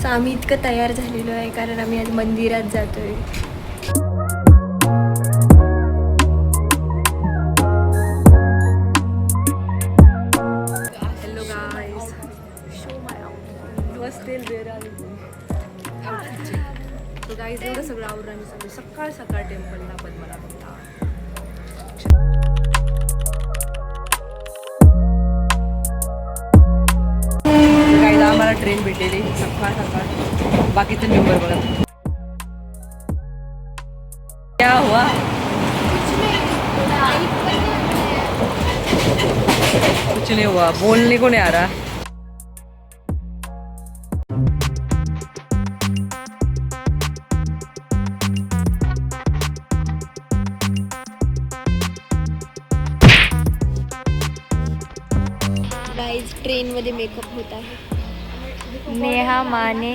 आम्ही इतकं तयार झालेलो आहे कारण आम्ही आज मंदिरात जातोय. Hello guys. Show my outfit. You are still there are outfit check. So guys, एवढं सगळं आवरून आम्ही सगळे सकाळ सकाळ टेम्पलला पद्मनाभला. गाईज आम्हाला ट्रेन भेटलेली सकाळ सकाळ. बाकीचे मेंबर बघा. क्या हुआ? कुछ नहीं हुआ. बोलने को नहीं आ रहा. गाईज ट्रेनमध्ये मेकअप होत आहे. नेहा माने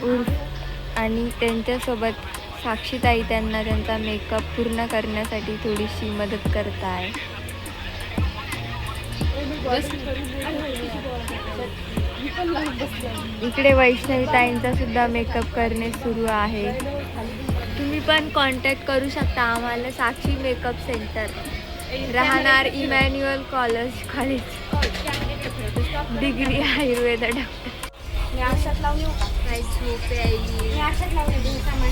उर्फ आणि त्यांच्यासोबत साक्षीताई त्यांना त्यांचा मेकअप पूर्ण करण्यासाठी थोडीशी मदत करत आहे. इकडे वैष्णवीताईंचा सुद्धा मेकअप करणे सुरू आहे. तुम्ही पण कॉन्टॅक्ट करू शकता आम्हाला. साक्षी मेकअप सेंटर, राहणार Emmanuel college, degree Ayurveda doctor.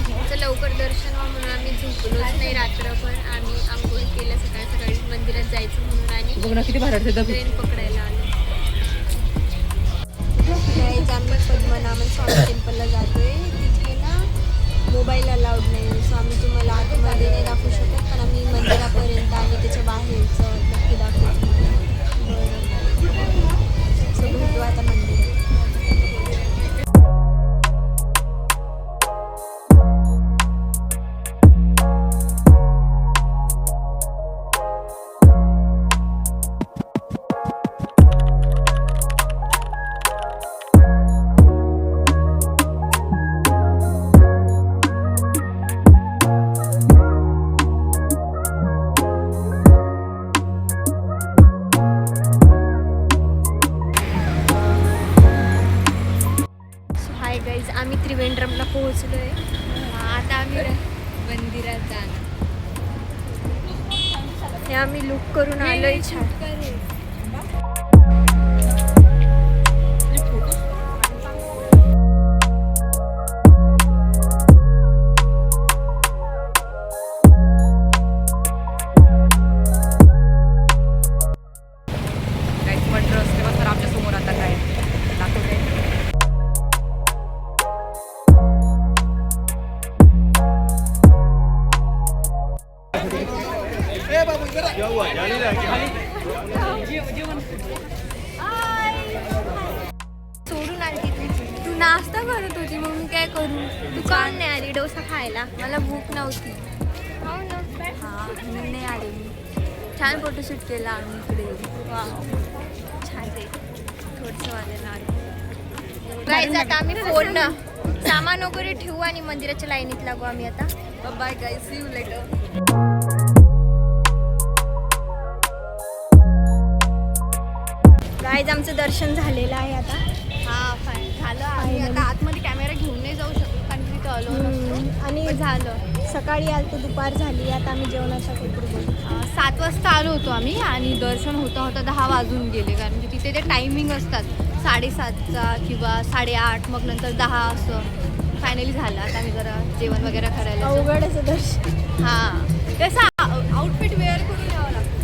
झोपे लवकर दर्शन व्हा म्हणून आम्ही झोपलोच नाही रात्रभर. आम्ही आंघोळ केलं सकाळी सकाळी मंदिरात जायचं म्हणून आणि ट्रेन पकडायला आलो. आम्ही पद्मनाभन स्वामी टेम्पलला जातोय. तिथे ना मोबाईल अलाउड नाही, सो आम्ही तुम्हाला आतमध्ये नाही दाखवू शकत, पण आम्ही मंदिरापर्यंत आणि त्याच्या बाहेरचं नक्की दाखवतो. सो भेटू आता मंदिरात. आम्ही त्रिवेंद्रमला पोहोचलो आहे. आता आम्ही मंदिरात जाणार. हे आम्ही लुक करून आलोय. छान. आमच्या समोर आता काय दाखवते. सोडून आली तू नाश्ता करत होती मग मी काय करू. तू का नाही आली डोसा खायला? मला भूक नव्हती. हां मी नाही आले. मी छान फोटोशूट केला आम्ही इकडे. छान आहे. थोडंसं वाजायला आलं. जायचं आता आम्ही फोन सामान वगैरे ठेवू आणि मंदिराच्या लाईनीत लागू आम्ही आता. Bye guys, see you later. Guys आमचं दर्शन झालेलं आहे आता. झालं. आम्ही आता आतमध्ये कॅमेरा घेऊन नाही जाऊ शकतो कारण तिथं अलो आणि झालं. सकाळी आलं तर दुपार झाली. आता आम्ही जेवणासाठी 7 वाजता आलो होतो आम्ही आणि दर्शन होता होता 10 वाजून गेले कारण की तिथे ते टायमिंग असतात 7:30चा किंवा 8:30, मग नंतर 10 असं फायनली झालं. आता आम्ही जरा जेवण वगैरे करायला. अवघडच दर्शन. हां, तसं आउटफिट वेअर करून यावं लागतं.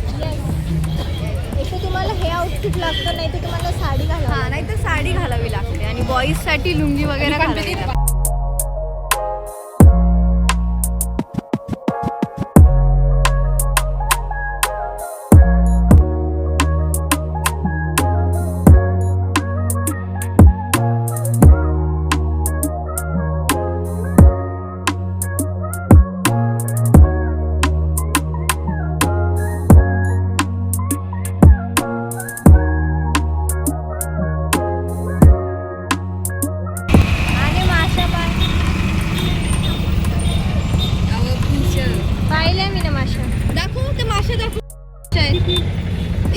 एक तर तुम्हाला हे आउटफिट लागतं, नाही तर तुम्हाला साडी घालावी. हां, नाही तर साडी घालावी लागते आणि बॉईजसाठी लुंगी वगैरे घालावी लागते.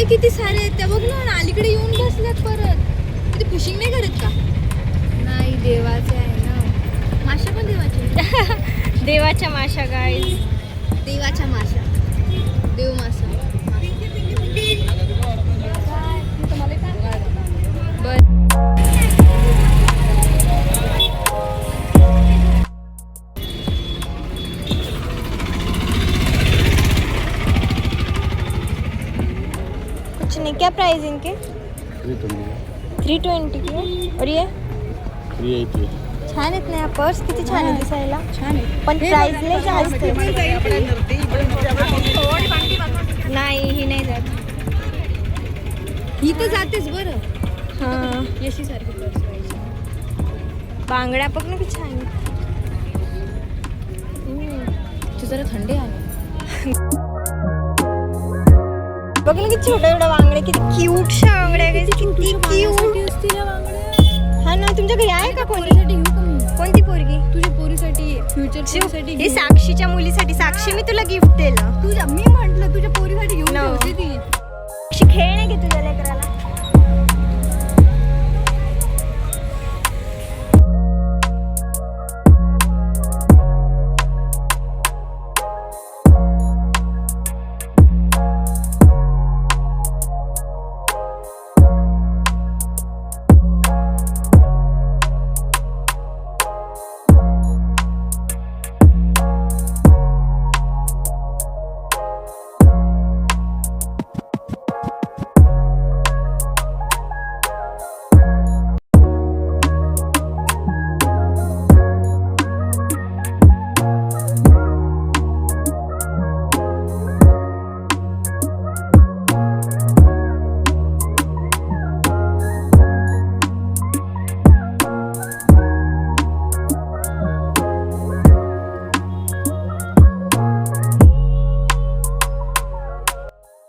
किती सारे आहेत त्या बघ ना. अलीकडे येऊन बसल्यात परत. किती फिशिंग नाही करत का? नाही देवाचे आहे ना. माशा पण देवाचे. देवाच्या माशा गाईज. देवाच्या माशा. देव मासा. कुछ नहीं, क्या प्राइस इनके? 320 की. और ये 380. छान आहेत ना. पर्स किती छान आहे दिसायला. छान आहे. पण प्राइस लय जास्त आहे. नाही ही नाही जात. ही तर जातेच बरं. हां यशी सारखी पर्स पाहिजे. बांगड्या बघ ना किती छान आहे. ते जरा थंडी आहे. बघ ना किती छोट्या छोट्या बांगड्या, किती क्यूटशा बांगड्या आहेत, किती क्यूट. हा ना. तुमच्या घरी आहे का कोणी? घेऊ का मी? कोणती पोरगी? तुझ्या पोरीसाठी फ्युचर पोरीसाठी ही साक्षीच्या मुलीसाठी. साक्षी मी तुला गिफ्ट दिलं. तुझ्या मी म्हंटल तुझ्या पोरीसाठी घेऊन No. ठेवते ती. साक्षी खेळ नाही घे तुझ्या लेकराला.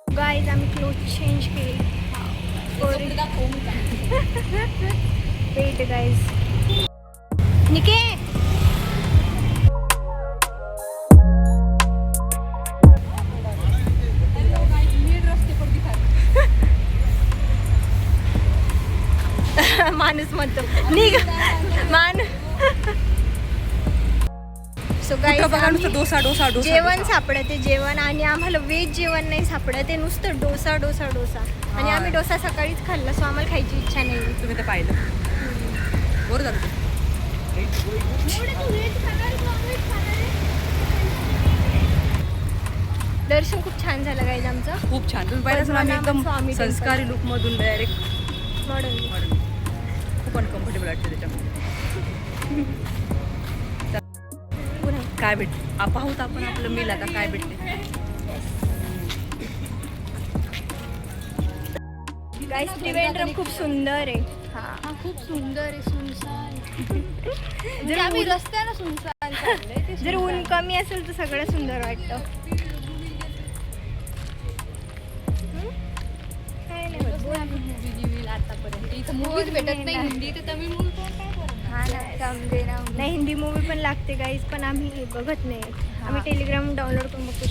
गाईज आम्ही क्लोथ चेंज केले. Wait guys. निके माणूस म्हणतो निघ मान. सो बघा नुसतं डोसा डोसा डोसा. जेवण सापडते जेवण. आणि आम्हाला व्हेज जेवण नाही सापडत. ते नुसतं डोसा डोसा डोसा. आणि आम्ही डोसा सकाळीच खाल्ला, सो आम्हाला खायची इच्छा नाही. तुम्ही ते पाहिलं बरं झालं. दर्शन खूप छान झालं गाईज आमचं. खूप छान. तुम्ही पाहिलं असेल आम्ही एकदम स्वामी टेम्पल. संस्कारी लुक मधून डायरेक्ट मॉडर्न. खूप अनकम्फर्टेबल वाटते त्याच्यामध्ये. काय भेट पाहूत आपण आपलं मिल आता काय भेटते. गाईज त्रिवेंद्रम खूप सुंदर आहे. हा खूप सुंदर आहे. सुनसान. जर आम्ही रस्त्याला सुनसान चाललंय ते जर ऊन कमी असेल तर सगळं सुंदर वाटतं. काय नाही होत. मूवी आतापर्यंत इथं मूवीज भेटत नाही. हिंदी तर तमिळ मूवी काय करत. हा नाही हिंदी मूवी पण लागते गाईज, पण आम्ही बघत नाही. आम्ही टेलिग्राम डाउनलोड करून बघतो.